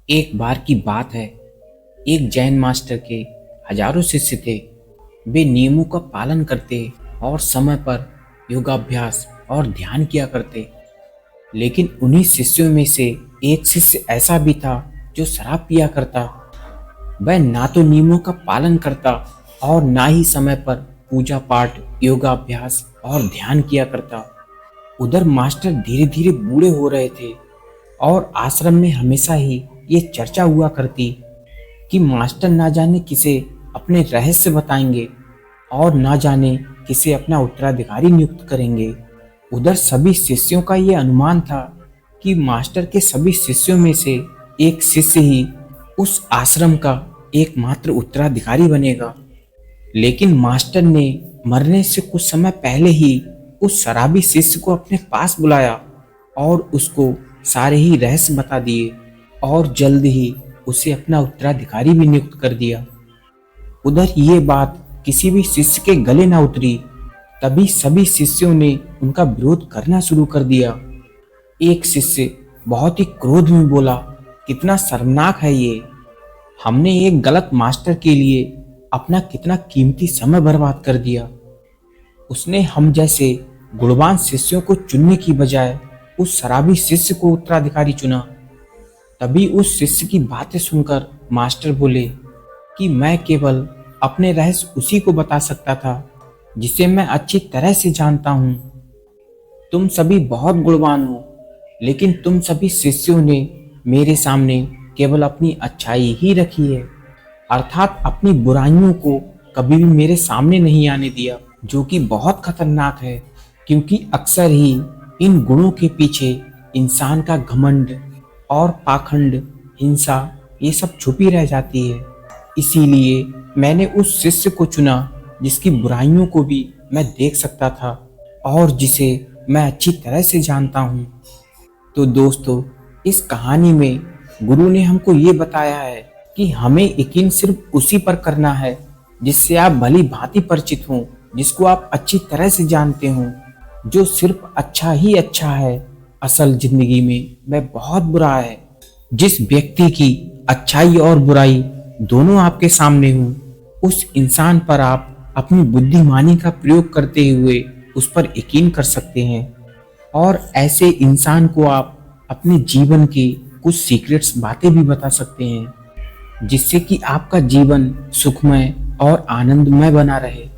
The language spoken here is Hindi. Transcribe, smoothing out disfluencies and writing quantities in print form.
एक बार की बात है। एक जैन मास्टर के हजारों शिष्य थे। वे नियमों का पालन करते और समय पर योगाभ्यास और ध्यान किया करते। लेकिन उन्हीं शिष्यों में से एक शिष्य ऐसा भी था जो शराब पिया करता। वह ना तो नियमों का पालन करता और ना ही समय पर पूजा पाठ, योगाभ्यास और ध्यान किया करता। उधर मास्टर धीरे धीरे बूढ़े हो रहे थे और आश्रम में हमेशा ही ये चर्चा हुआ करती कि मास्टर ना जाने किसे अपने रहस्य बताएंगे और ना जाने किसे अपना उत्तराधिकारी नियुक्त करेंगे। उधर सभी शिष्यों का ये अनुमान था कि मास्टर के सभी शिष्यों में से एक शिष्य ही उस आश्रम का एकमात्र उत्तराधिकारी बनेगा। लेकिन मास्टर ने मरने से कुछ समय पहले ही उस शराबी शिष्य को अपने पास बुलाया और उसको सारे ही रहस्य बता दिए और जल्द ही उसे अपना उत्तराधिकारी भी नियुक्त कर दिया। उधर ये बात किसी भी शिष्य के गले ना उतरी। तभी सभी शिष्यों ने उनका विरोध करना शुरू कर दिया। एक शिष्य बहुत ही क्रोध में बोला, कितना शर्मनाक है ये। हमने एक गलत मास्टर के लिए अपना कितना कीमती समय बर्बाद कर दिया। उसने हम जैसे गुणवान शिष्यों को चुनने की बजाय उस शराबी शिष्य को उत्तराधिकारी चुना। तभी उस शिष्य की बातें सुनकर मास्टर बोले कि मैं केवल अपने रहस्य उसी को बता सकता था जिसे मैं अच्छी तरह से जानता हूँ। तुम सभी बहुत गुणवान हो, लेकिन तुम सभी शिष्यों ने मेरे सामने केवल अपनी अच्छाई ही रखी है, अर्थात अपनी बुराइयों को कभी भी मेरे सामने नहीं आने दिया, जो कि बहुत खतरनाक है क्योंकि अक्सर ही इन गुणों के पीछे इंसान का घमंड और पाखंड, हिंसा ये सब छुपी रह जाती है। इसीलिए मैंने उस शिष्य को चुना जिसकी बुराइयों को भी मैं देख सकता था और जिसे मैं अच्छी तरह से जानता हूँ। तो दोस्तों, इस कहानी में गुरु ने हमको ये बताया है कि हमें यकीन सिर्फ उसी पर करना है जिससे आप भली भांति परिचित हों, जिसको आप अच्छी तरह से जानते हों, जो सिर्फ अच्छा ही अच्छा है। असल जिंदगी में वह बहुत बुरा है। जिस व्यक्ति की अच्छाई और बुराई दोनों आपके सामने हों, उस इंसान पर आप अपनी बुद्धिमानी का प्रयोग करते हुए उस पर यकीन कर सकते हैं और ऐसे इंसान को आप अपने जीवन की कुछ सीक्रेट्स बातें भी बता सकते हैं जिससे कि आपका जीवन सुखमय और आनंदमय बना रहे।